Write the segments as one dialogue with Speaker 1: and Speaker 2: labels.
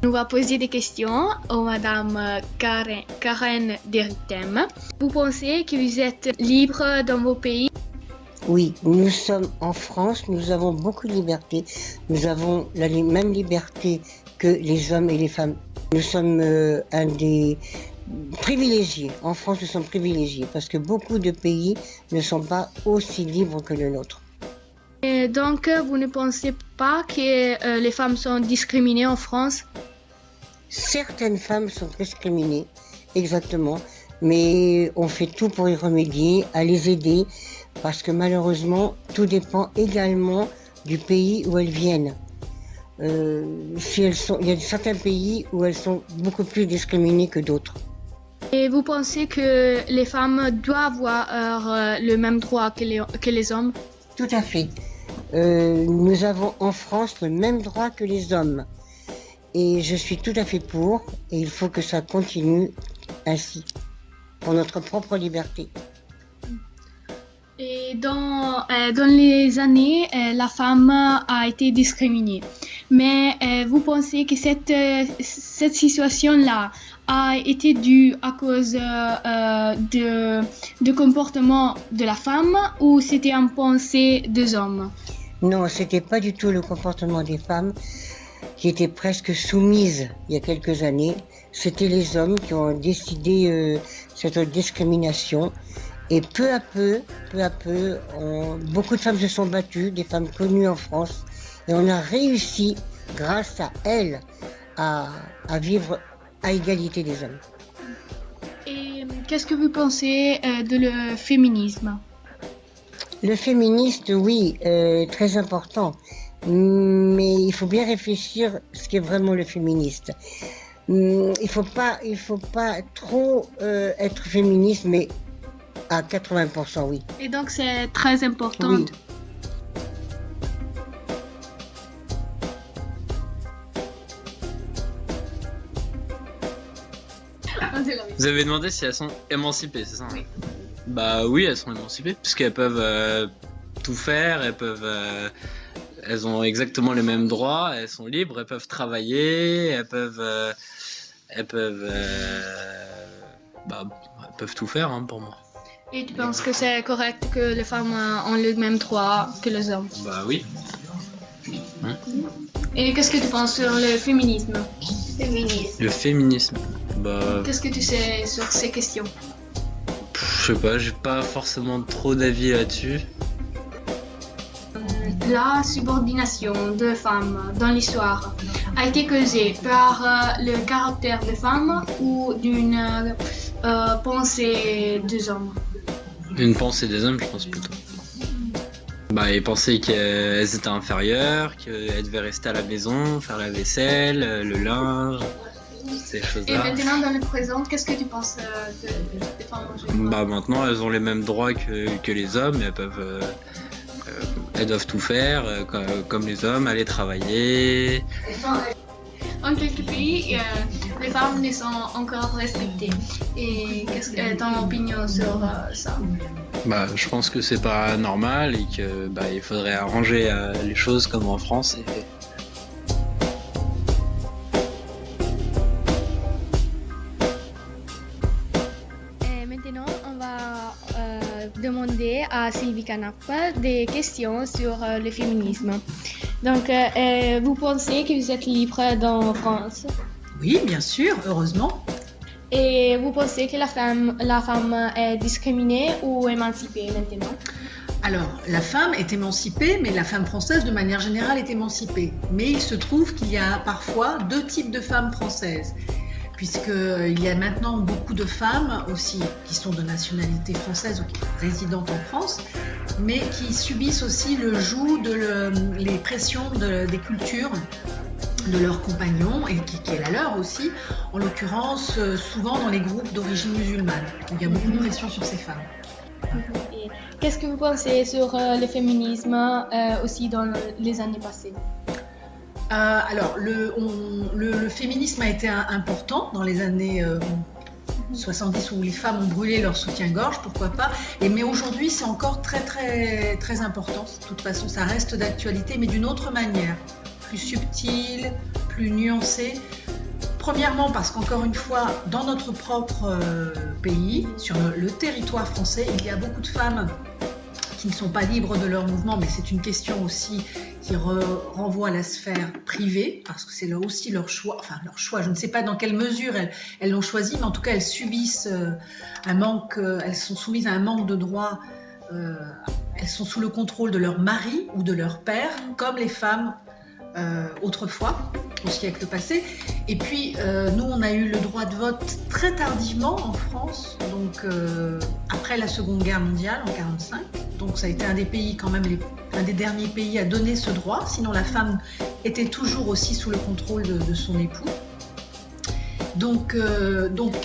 Speaker 1: On va poser des questions à Madame Karen Deritem. Vous pensez que vous êtes libre dans vos pays?
Speaker 2: Oui, nous sommes en France, nous avons beaucoup de liberté. Nous avons la même liberté que les hommes et les femmes. Nous sommes un des privilégiés. En France, nous sommes privilégiés parce que beaucoup de pays ne sont pas aussi libres que le nôtre.
Speaker 1: Et donc, vous ne pensez pas que les femmes sont discriminées en France?
Speaker 2: Certaines femmes sont discriminées, exactement, mais on fait tout pour y remédier, à les aider, parce que malheureusement, tout dépend également du pays où elles viennent. Il y a certains pays où elles sont beaucoup plus discriminées que d'autres.
Speaker 1: Et vous pensez que les femmes doivent avoir le même droit que les hommes?
Speaker 2: Tout à fait. Nous avons en France le même droit que les hommes. Et je suis tout à fait pour, et il faut que ça continue ainsi, pour notre propre liberté.
Speaker 1: Et dans les années, la femme a été discriminée. Mais vous pensez que cette situation-là a été due à cause de comportement de la femme ou c'était une pensée des hommes?
Speaker 2: Non, c'était pas du tout le comportement des femmes qui étaient presque soumises il y a quelques années. C'était les hommes qui ont décidé cette discrimination. Et peu à peu, beaucoup de femmes se sont battues, des femmes connues en France, et on a réussi, grâce à elles, à vivre à égalité des hommes.
Speaker 1: Et qu'est-ce que vous pensez de le féminisme?
Speaker 2: Le féministe, oui, très important, mais il faut bien réfléchir ce qu'est vraiment le féministe. Il faut pas trop être féministe, mais à 80%, oui.
Speaker 1: Et donc c'est très important.
Speaker 2: Oui.
Speaker 3: Vous avez demandé si elles sont émancipées, c'est ça?
Speaker 1: Oui.
Speaker 3: Bah oui, elles sont émancipées, puisqu'elles peuvent tout faire, elles ont exactement les mêmes droits, elles sont libres, elles peuvent travailler, elles peuvent tout faire, hein, pour moi.
Speaker 1: Et tu penses que c'est correct que les femmes ont le même droit que les hommes?
Speaker 3: Bah oui.
Speaker 1: Et qu'est-ce que tu penses sur le féminisme?
Speaker 3: Le féminisme, bah...
Speaker 1: Qu'est-ce que tu sais sur ces questions?
Speaker 3: Je sais pas, j'ai pas forcément trop d'avis là-dessus.
Speaker 1: La subordination de femmes dans l'histoire a été causée par le caractère des femmes ou d'une pensée des hommes?
Speaker 3: Une pensée des hommes, je pense plutôt. Bah, ils pensaient qu'elles étaient inférieures, qu'elles devaient rester à la maison, faire la vaisselle, le linge, ces choses-là.
Speaker 1: Et maintenant, dans le présent, qu'est-ce que tu penses des femmes en général?
Speaker 3: Bah, maintenant, elles ont les mêmes droits que les hommes, elles doivent tout faire, comme les hommes, aller travailler.
Speaker 1: En quelques pays, les femmes ne sont encore respectées. Et qu'est-ce que ton opinion sur ça?
Speaker 3: Bah, je pense que c'est pas normal et que il faudrait arranger les choses comme en France.
Speaker 1: Et maintenant, on va demander à Sylvie Canap des questions sur le féminisme. Donc, vous pensez que vous êtes libre dans France?
Speaker 4: Oui, bien sûr, heureusement.
Speaker 1: Et vous pensez que la femme est discriminée ou émancipée maintenant?
Speaker 4: Alors, la femme est émancipée, mais la femme française, de manière générale, est émancipée. Mais il se trouve qu'il y a parfois deux types de femmes françaises, puisqu'il y a maintenant beaucoup de femmes aussi qui sont de nationalité française ou qui sont résidentes en France, mais qui subissent aussi le joug les pressions des cultures de leurs compagnons et qui est la leur aussi, en l'occurrence souvent dans les groupes d'origine musulmane. Il y a beaucoup de pression sur ces femmes.
Speaker 1: Et qu'est-ce que vous pensez sur le féminisme aussi dans les années passées?
Speaker 4: Alors, le féminisme a été important dans les années 70 où les femmes ont brûlé leur soutien-gorge, pourquoi pas. Mais aujourd'hui, c'est encore très, très, très important. De toute façon, ça reste d'actualité, mais d'une autre manière. Plus subtile, plus nuancée. Premièrement, parce qu'encore une fois, dans notre propre pays, sur le territoire français, il y a beaucoup de femmes qui ne sont pas libres de leur mouvement, mais c'est une question aussi qui renvoie à la sphère privée, parce que c'est là aussi leur choix, je ne sais pas dans quelle mesure elles l'ont choisi, mais en tout cas elles subissent un manque, elles sont soumises à un manque de droits, elles sont sous le contrôle de leur mari ou de leur père, comme les femmes autrefois, au siècle passé. Et puis, nous, on a eu le droit de vote très tardivement en France, donc après la Seconde Guerre mondiale, en 1945. Donc, ça a été un des pays, quand même, un des derniers pays à donner ce droit. Sinon, la femme était toujours aussi sous le contrôle de son époux. Donc,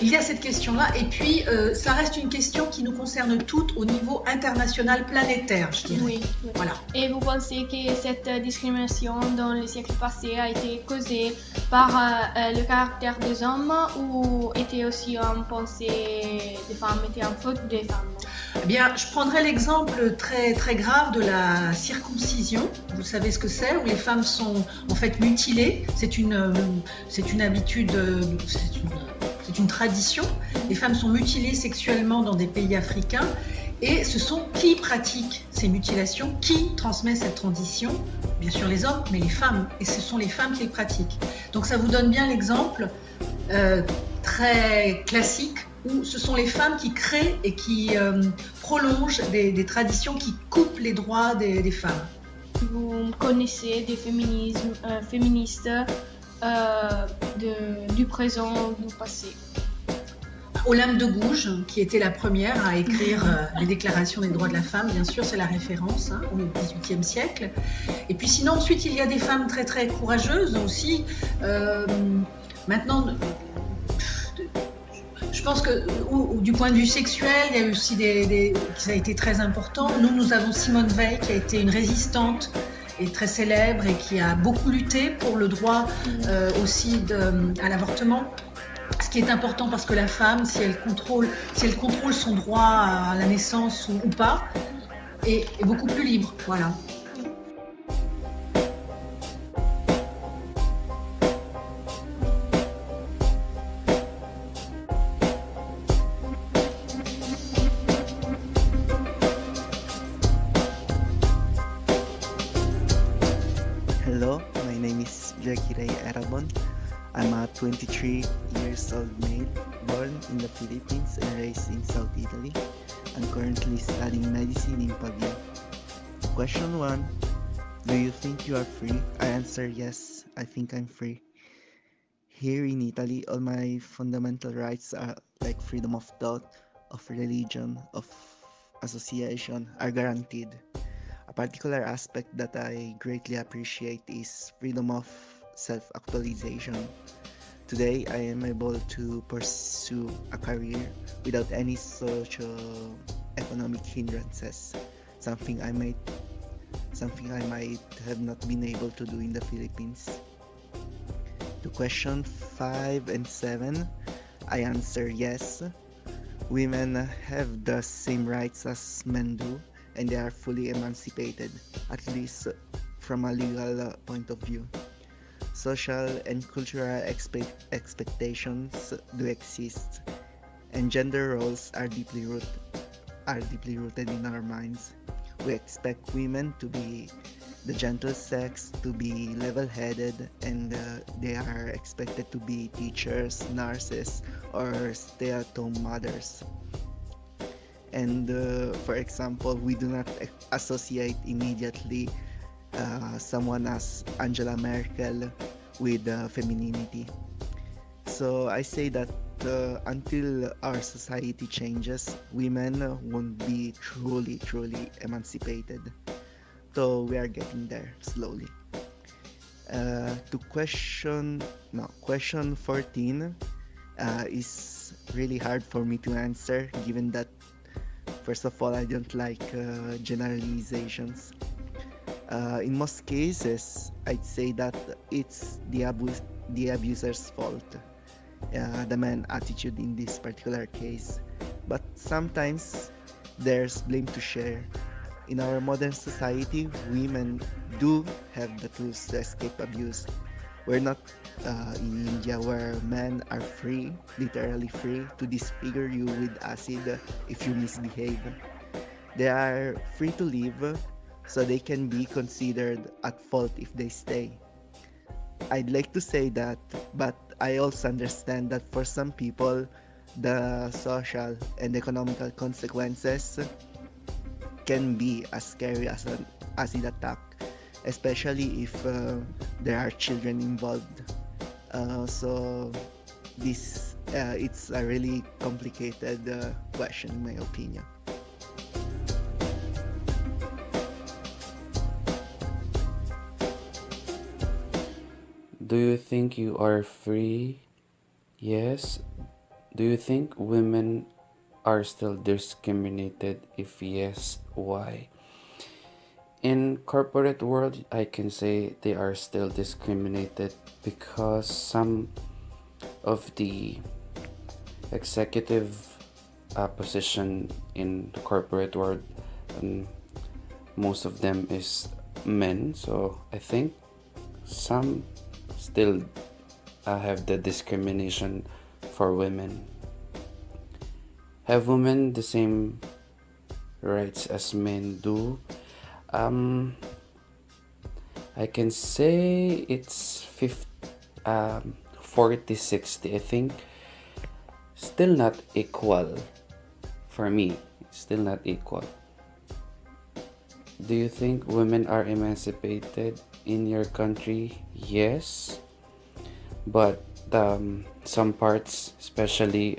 Speaker 4: il y a cette question-là. Et puis, ça reste une question qui nous concerne toutes au niveau international, planétaire, je dirais.
Speaker 1: Oui.
Speaker 4: Voilà.
Speaker 1: Et vous pensez que cette discrimination dans le siècle passé a été causée par le caractère des hommes ou était aussi en pensée des femmes, était en faute des femmes?
Speaker 4: Eh bien, je prendrai l'exemple très, très grave de la circoncision. Vous savez ce que c'est, où les femmes sont en fait mutilées. C'est une habitude, c'est une tradition. Les femmes sont mutilées sexuellement dans des pays africains. Et ce sont qui pratiquent ces mutilations, qui transmet cette tradition? Bien sûr les hommes, mais les femmes. Et ce sont les femmes qui les pratiquent. Donc ça vous donne bien l'exemple très classique où ce sont les femmes qui créent et qui prolongent des traditions qui coupent les droits des femmes.
Speaker 1: Vous connaissez des féministes du présent ou du passé?
Speaker 4: Olympe de Gouges, qui était la première à écrire les déclarations des droits de la femme, bien sûr, c'est la référence au XVIIIe siècle. Et puis sinon, ensuite, il y a des femmes très très courageuses aussi. Maintenant, je pense que du point de vue sexuel, il y a aussi ça a été très important. Nous avons Simone Veil, qui a été une résistante et très célèbre et qui a beaucoup lutté pour le droit aussi à l'avortement. Ce qui est important parce que la femme, si elle contrôle son droit à la naissance ou pas, est beaucoup plus libre. Voilà.
Speaker 5: Hello, my name is Jackie Ray Arabon. I'm a 23 years old male born in the Philippines and raised in South Italy. I'm currently studying medicine in Pavia. Question 1. Do you think you are free? I answer yes, I think I'm free. Here in Italy, all my fundamental rights are like freedom of thought, of religion, of association are guaranteed. A particular aspect that I greatly appreciate is freedom of self-actualization. Today, I am able to pursue a career without any socio-economic hindrances, something I might have not been able to do in the Philippines. To question 5 and 7, I answer yes. Women have the same rights as men do, and they are fully emancipated, at least from a legal point of view. Social and cultural expectations do exist, and gender roles are deeply rooted in our minds. We expect women to be the gentle sex, to be level-headed, and they are expected to be teachers, nurses, or stay-at-home mothers. And for example, we do not associate immediately someone as Angela Merkel with femininity. So I say that until our society changes, women won't be truly emancipated. So we are getting there slowly. To question 14 is really hard for me to answer, given that first of all, I don't like generalizations. In most cases, I'd say that it's the abuser's fault, the man attitude in this particular case. But sometimes there's blame to share. In our modern society, women do have the tools to escape abuse. We're not in India where men are free, literally free, to disfigure you with acid if you misbehave. They are free to leave, so they can be considered at fault if they stay. I'd like to say that, but I also understand that for some people, the social and economical consequences can be as scary as an acid attack, especially if there are children involved. So this it's a really complicated question in my opinion.
Speaker 6: Do you think you are free? Yes. Do you think women are still discriminated? If yes, why? In corporate world, I can say they are still discriminated because some of the executive position in the corporate world, um, most of them is men. So I think some still have the discrimination for women. Have women the same rights as men do? Um, I can say it's 40-60. I think still not equal for me. Still not equal. Do you think women are emancipated in your country? Yes, but some parts, especially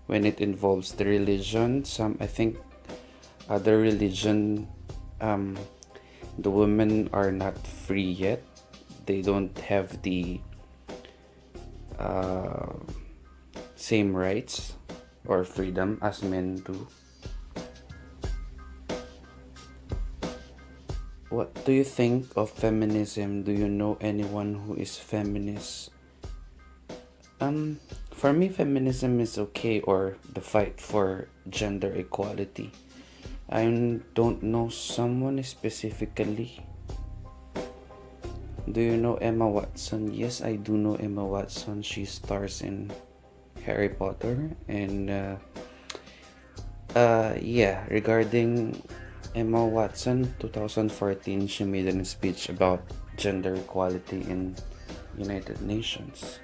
Speaker 6: when it involves the religion, I think other religion, the women are not free yet. They don't have the same rights or freedom as men do. What do you think of feminism? Do you know anyone who is feminist? For me, feminism is okay, or the fight for gender equality. I don't know someone specifically. Do you know Emma Watson? Yes, I do know Emma Watson. She stars in Harry Potter, and yeah, regarding Emma Watson, 2014, she made a speech about gender equality in United Nations.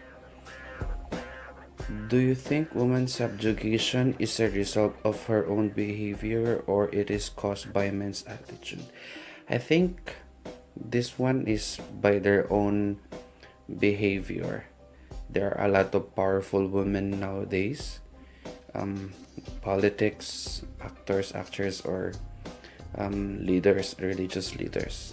Speaker 6: Do you think women's subjugation is a result of her own behavior, or it is caused by men's attitude? I think this one is by their own behavior. There are a lot of powerful women nowadays, politics, actors, actors, or leaders, religious leaders.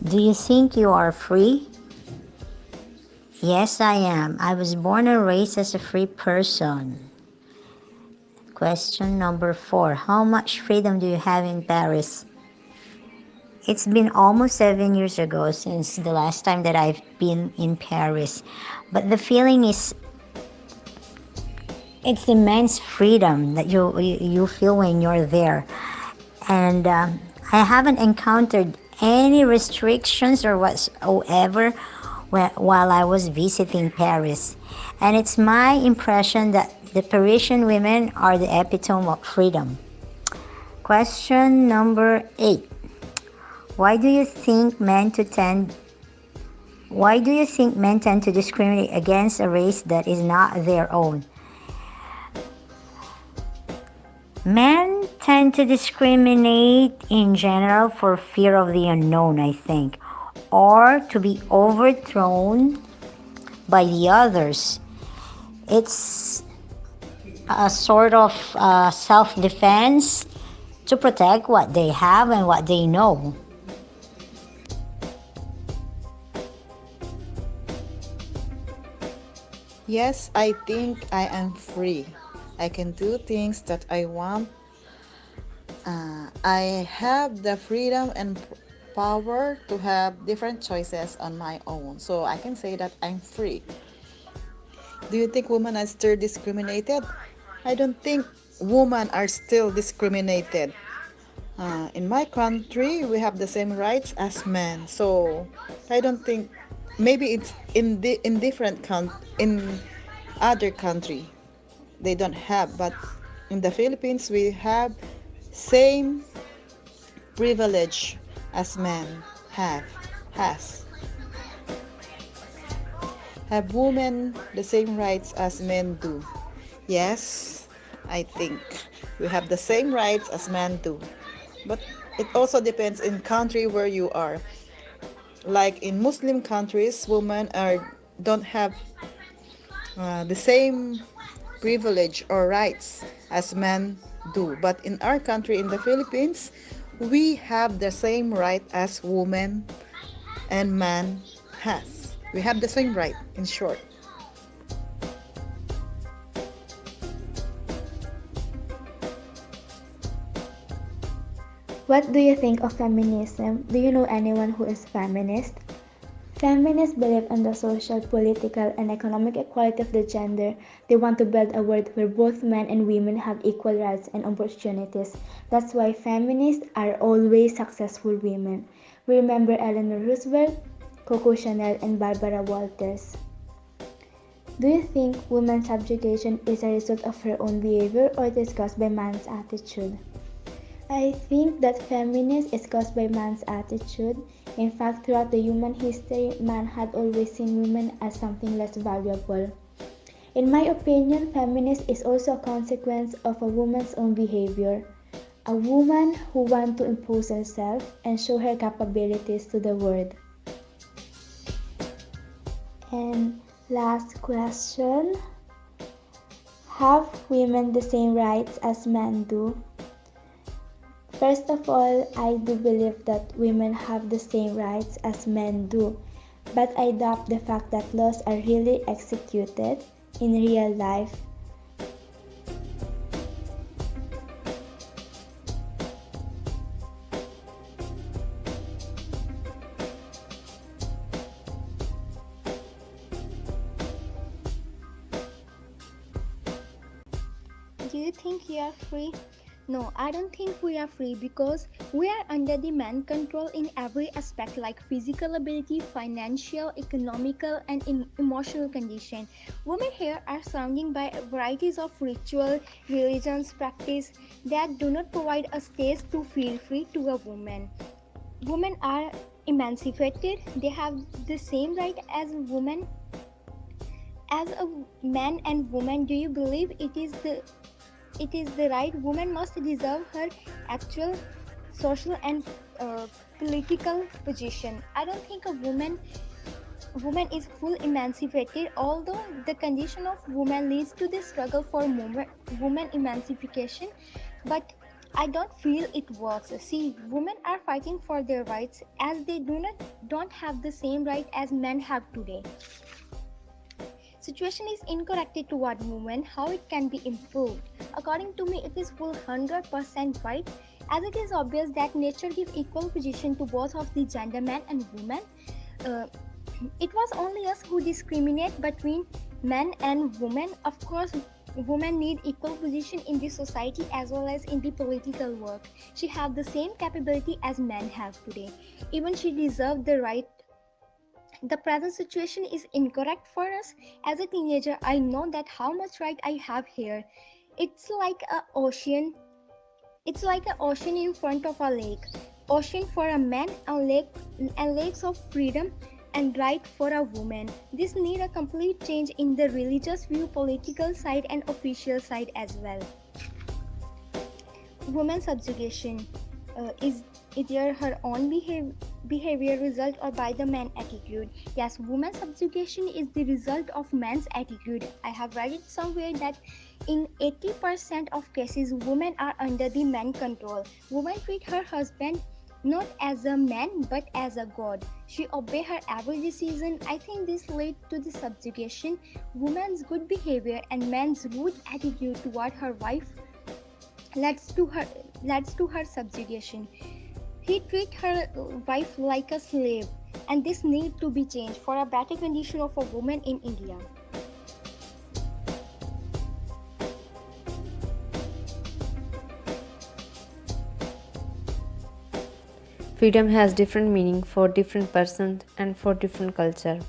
Speaker 7: Do you think you are free? Yes, I am. I was born and raised as a free person. Question number 4. How much freedom do you have in Paris? It's been almost 7 years ago since the last time that I've been in Paris. But the feeling is, it's immense freedom that you feel when you're there. And I haven't encountered any restrictions or whatsoever while I was visiting Paris. And it's my impression that the Parisian women are the epitome of freedom. Question number 8. Why do you think men tend to discriminate against a race that is not their own? Men tend to discriminate in general for fear of the unknown, I think, or to be overthrown by the others. It's a sort of self-defense to protect what they have and what they know.
Speaker 8: Yes, I think I am free. I can do things that I want. I have the freedom and power to have different choices on my own. So I can say that I'm free. Do you think women are still discriminated? I don't think women are still discriminated. In my country, we have the same rights as men. So I don't think, maybe it's in different in other country they don't have, but in the Philippines we have same privilege as men have has. Have women the same rights as men do? Yes, I think we have the same rights as men do. But it also depends in country where you are. Like in Muslim countries, women are don't have the same privilege or rights as men do. But in our country, in the Philippines, we have the same right as women and man has. We have the same right, in short.
Speaker 9: What do you think of feminism? Do you know anyone who is feminist? Feminists believe in the social, political, and economic equality of the gender. They want to build a world where both men and women have equal rights and opportunities. That's why feminists are always successful women. We remember Eleanor Roosevelt, Coco Chanel, and Barbara Walters. Do you think women's subjugation is a result of her own behavior or it is caused by man's attitude? I think that feminism is caused by man's attitude. In fact, throughout the human history, man had always seen women as something less valuable. In my opinion, feminism is also a consequence of a woman's own behavior. A woman who wants to impose herself and show her capabilities to the world. And last question. Have women the same rights as men do? First of all, I do believe that women have the same rights as men do, but I doubt the fact that laws are really executed in real life.
Speaker 1: Do you think you are free? No, I don't think we are free because we are under the man control in every aspect like physical ability, financial, economical and emotional condition. Women here are surrounded by varieties of ritual, religions, practice that do not provide a space to feel free to a woman. Women are emancipated, they have the same right as women. As a man and woman, do you believe it is the right woman must deserve her actual social and political position? I don't think a woman is full emancipated, although the condition of woman leads to the struggle for woman emancipation, but I don't feel it works. See, women are fighting for their rights as they don't have the same right as men have today. Situation is incorrect toward women, how it can be improved? According to me, it is full 100% right, as it is obvious that nature gives equal position to both of the gender, man and woman. It was only us who discriminate between men and women. Of course, women need equal position in the society as well as in the political work. She have the same capability as men have today. Even she deserves the right. The present situation is incorrect for us. As a teenager, I know that how much right I have here. It's like an ocean. It's like an ocean in front of a lake. Ocean for a man and lakes of freedom and right for a woman. This need a complete change in the religious view, political side and official side as well. Woman subjugation is either her own behavior result or by the man attitude. Yes, woman subjugation is the result of man's attitude. I have read it somewhere that in 80% of cases, women are under the man control. Women treat her husband not as a man but as a god. She obey her every decision. I think this led to the subjugation. Woman's good behavior and man's rude attitude toward her wife leads to her subjugation. He treats her wife like a slave, and this needs to be changed for a better condition of a woman in India.
Speaker 10: Freedom has different meaning for different persons and for different culture.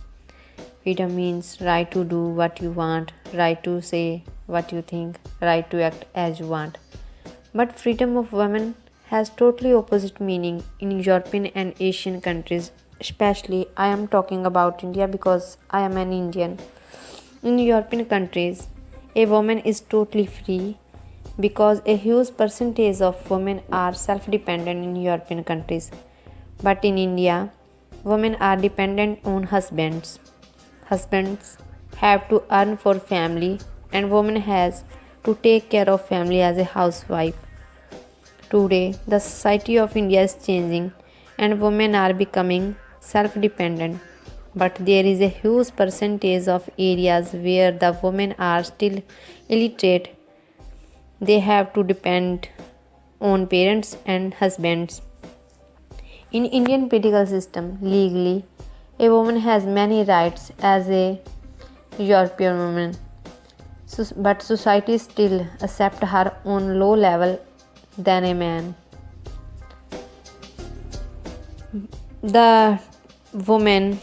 Speaker 10: Freedom means right to do what you want, right to say what you think, right to act as you want. But freedom of women has totally opposite meaning in European and Asian countries. Especially I am talking about India because I am an Indian. In European countries, a woman is totally free because a huge percentage of women are self-dependent in European countries. But in India, women are dependent on husbands. Husbands have to earn for family and woman has to take care of family as a housewife. Today, the society of India is changing and women are becoming self-dependent. But there is a huge percentage of areas where the women are still illiterate. They have to depend on parents and husbands. In Indian political system, legally, a woman has many rights as a European woman, but society still accepts her on low level than a man. The women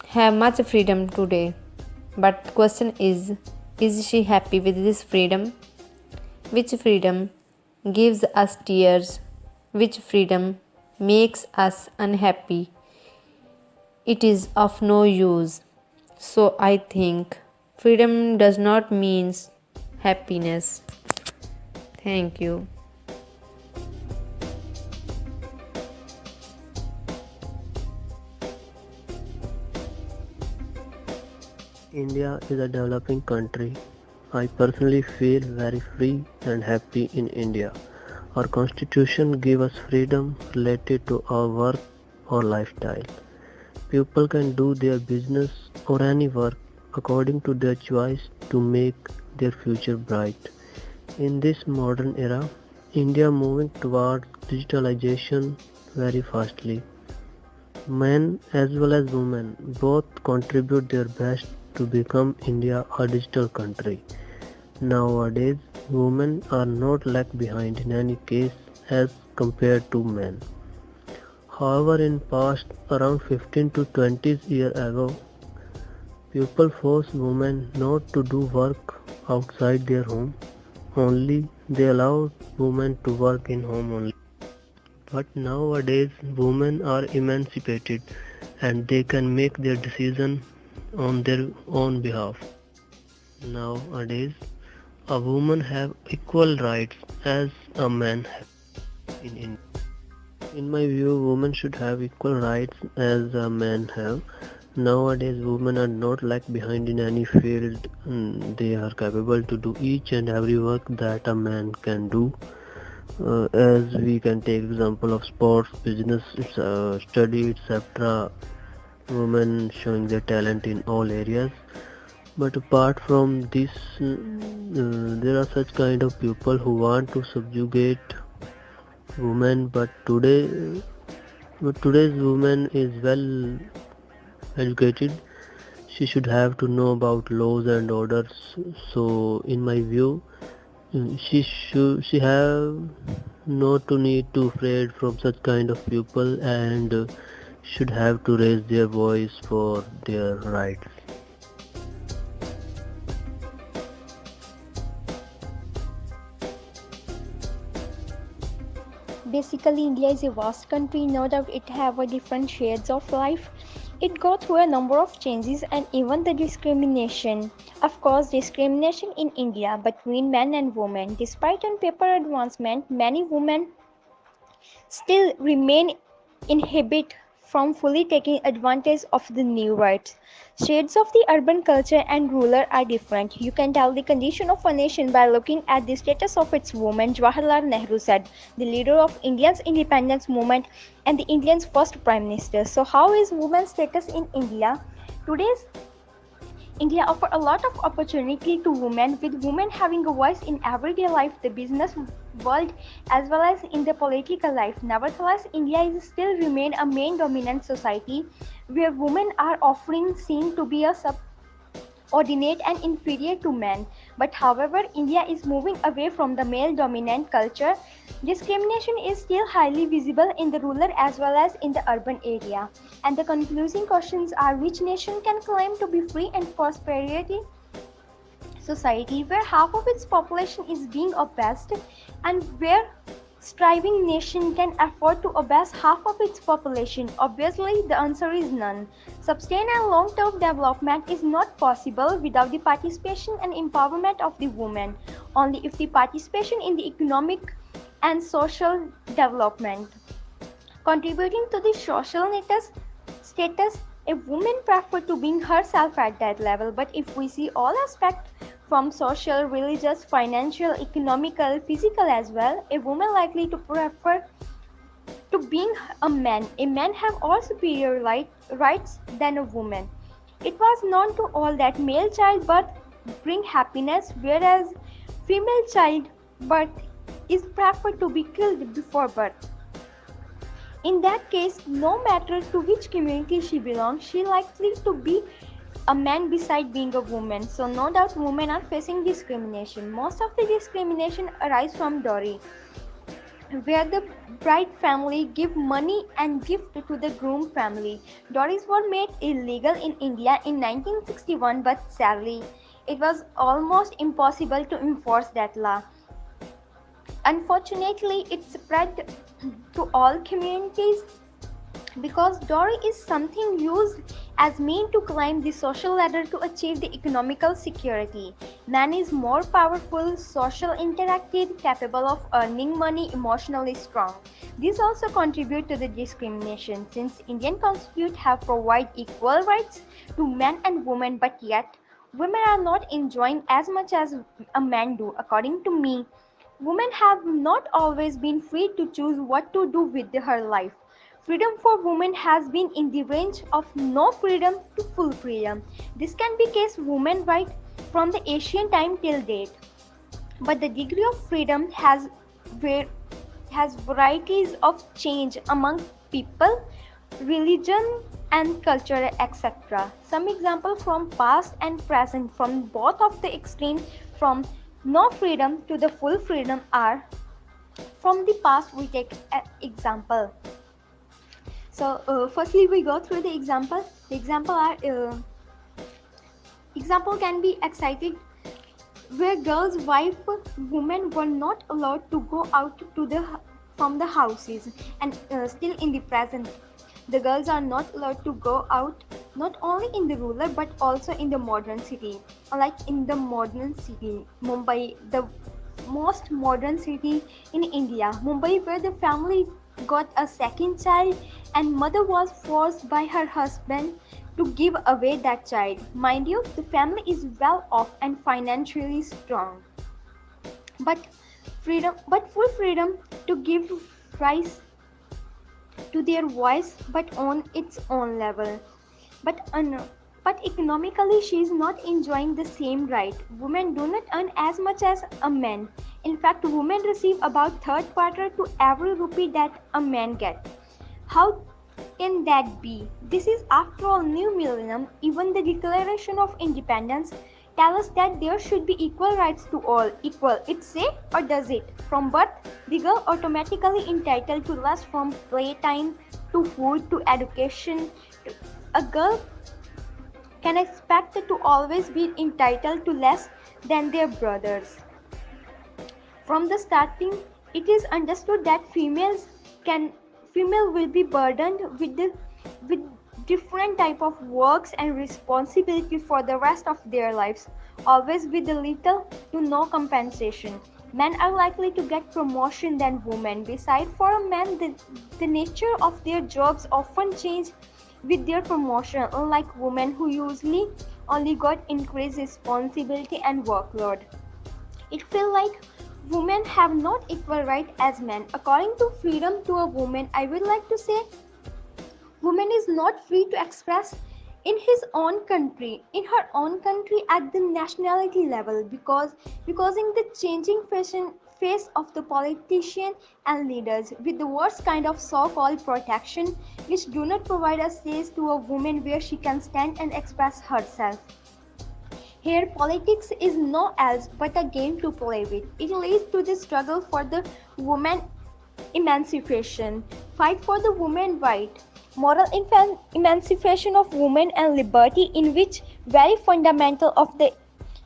Speaker 10: have much freedom today, but question is she happy with this freedom? Which freedom gives us tears? Which freedom makes us unhappy? It is of no use. So I think freedom does not mean happiness. Thank you.
Speaker 11: India is a developing country. I personally feel very free and happy in India. Our constitution gives us freedom related to our work or lifestyle. People can do their business or any work according to their choice to make their future bright. In this modern era, India moving towards digitalization very fastly. Men as well as women both contribute their best to become India a digital country. Nowadays, women are not left behind in any case as compared to men. However, in past around 15 to 20 years ago, people forced women not to do work outside their home. Only they allowed women to work in home only. But nowadays, women are emancipated and they can make their decision on their own behalf. Nowadays, a woman have equal rights as a man have in India. In my view, women should have equal rights as a man have. Nowadays, women are not left behind in any field. They are capable to do each and every work that a man can do. As we can take example of sports, business, study, etc. Women showing their talent in all areas. But apart from this, there are such kind of people who want to subjugate women. But today's woman is well educated. She should have to know about laws and orders. So, in my view, she have not to need to afraid from such kind of people and should have to raise their voice for their rights.
Speaker 9: Basically, India is a vast country. No doubt it have a different shades of life. It go through a number of changes and even the discrimination. Of course, discrimination in India between men and women. Despite on paper advancement, many women still remain inhibit from fully taking advantage of the new rights. Shades of the urban culture and rural are different. You can tell the condition of a nation by looking at the status of its women. Jawaharlal Nehru said, the leader of India's independence movement and the Indian's first prime minister. So how is women's status in India? Today's India offers a lot of opportunity to women, with women having a voice in everyday life, the business world, as well as in the political life. Nevertheless, India is still remain a main dominant society where women are often seen to be a
Speaker 12: ordinate and inferior to men. But however, India is moving away from the male dominant culture. Discrimination is still highly visible in the rural as well as in the urban area. And the concluding questions are: which nation can claim to be free and prosperity society where half of its population is being oppressed, and where striving nation can afford to oppress half of its population? Obviously, the answer is none. Sustained and long-term development is not possible without the participation and empowerment of the women. Only if the participation in the economic and social development. Contributing to the social status, a woman prefer to bring herself at that level. But if we see all aspects from social, religious, financial, economical, physical as well, a woman likely to prefer to being a man. A man have all superior rights than a woman. It was known to all that male childbirth bring happiness, whereas female childbirth is preferred to be killed before birth. In that case, no matter to which community she belongs, she likely to be a man beside being a woman. So no doubt women are facing discrimination. Most of the discrimination arises from dowry, where the bride family give money and gift to the groom family. Dowries were made illegal in India in 1961, but sadly, it was almost impossible to enforce that law. Unfortunately, it spread to all communities because dowry is something used as mean to climb the social ladder to achieve the economical security. Man is more powerful, social, interactive, capable of earning money, emotionally strong. These also contribute to the discrimination, since Indian Constitution have provided equal rights to men and women, but yet women are not enjoying as much as a man do. According to me, women have not always been free to choose what to do with her life. Freedom for women has been in the range of no freedom to full freedom. This can be case women right from the ancient time till date. But the degree of freedom has varieties of change among people, religion and culture, etc. Some examples from past and present from both of the extremes, from no freedom to the full freedom, are from the past. We take an example. So firstly we go through the example. The example can be excited, where girls, wife, women were not allowed to go out from the houses, and still in the present the girls are not allowed to go out, not only in the rural but also in the modern city. Like in the modern city, Mumbai, the most modern city in India, Mumbai, where the family got a second child and mother was forced by her husband to give away that child. Mind you, the family is well off and financially strong, but full freedom to give rise to their voice, but on its own level. But economically, she is not enjoying the same right. Women do not earn as much as a man. In fact, women receive about third quarter to every rupee that a man gets. How can that be? This is after all new millennium. Even the Declaration of Independence tells us that there should be equal rights to all. Equal, it say, or does it? From birth, the girl automatically entitled to less, from playtime to food to education. A girl can expect to always be entitled to less than their brothers. From the starting, it is understood that female will be burdened with different type of works and responsibility for the rest of their lives, always with little to no compensation. Men are likely to get promotion than women. Besides, for a man, the nature of their jobs often change with their promotion, unlike women who usually only got increased responsibility and workload. It feels like women have not equal right as men. According to freedom to a woman, I would like to say woman is not free to express in her own country at the nationality level, because in the changing face of the politician and leaders with the worst kind of so-called protection, which do not provide a space to a woman where she can stand and express herself. Here, politics is no else but a game to play with. It leads to the struggle for the woman emancipation, fight for the woman right, moral emancipation of women and liberty, in which very fundamental of the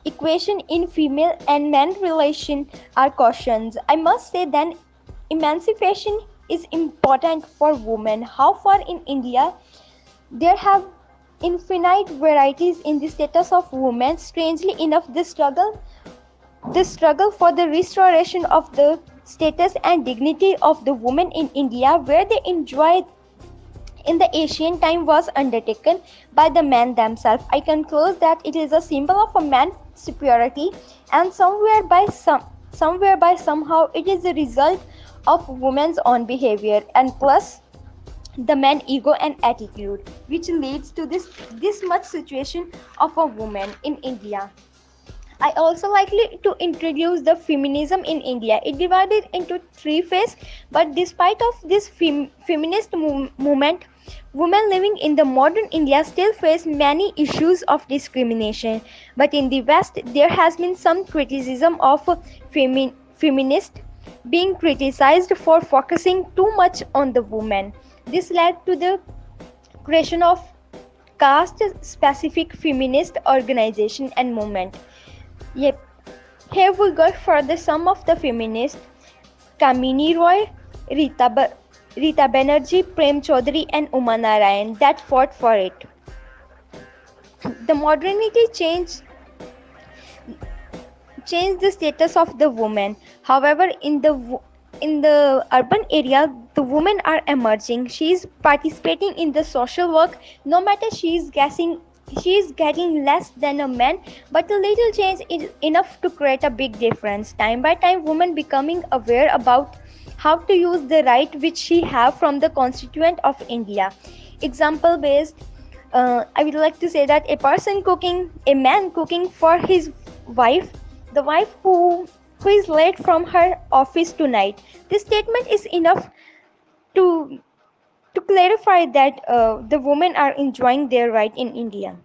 Speaker 12: equation in female and man relation are cautions. I must say then emancipation is important for women. How far in India there have infinite varieties in the status of women. Strangely enough, the struggle for the restoration of the status and dignity of the women in India, where they enjoyed in the ancient time, was undertaken by the men themselves. I conclude that it is a symbol of a man's superiority, and somewhere by somehow it is a result of women's own behavior, and plus the man ego and attitude, which leads to this much situation of a woman in India. I also likely to introduce the feminism in India. It divided into three phases, but despite of this feminist movement, women living in the modern India still face many issues of discrimination. But in the West, there has been some criticism of feminist being criticized for focusing too much on the woman. This led to the creation of caste-specific feminist organization and movement. Yep. Here we go further some of the feminists: Kamini Roy, Rita Banerjee, Prem Chaudhary and Uma Narayan that fought for it. The modernity changed the status of the woman. However, in the urban area, the women are emerging. She is participating in the social work. No matter she is getting less than a man, but a little change is enough to create a big difference. Time by time, women becoming aware about how to use the right which she have from the Constituent of India. Example based, I would like to say that a man cooking for his wife, the wife who is late from her office tonight. This statement is enough to clarify that the women are enjoying their right in India.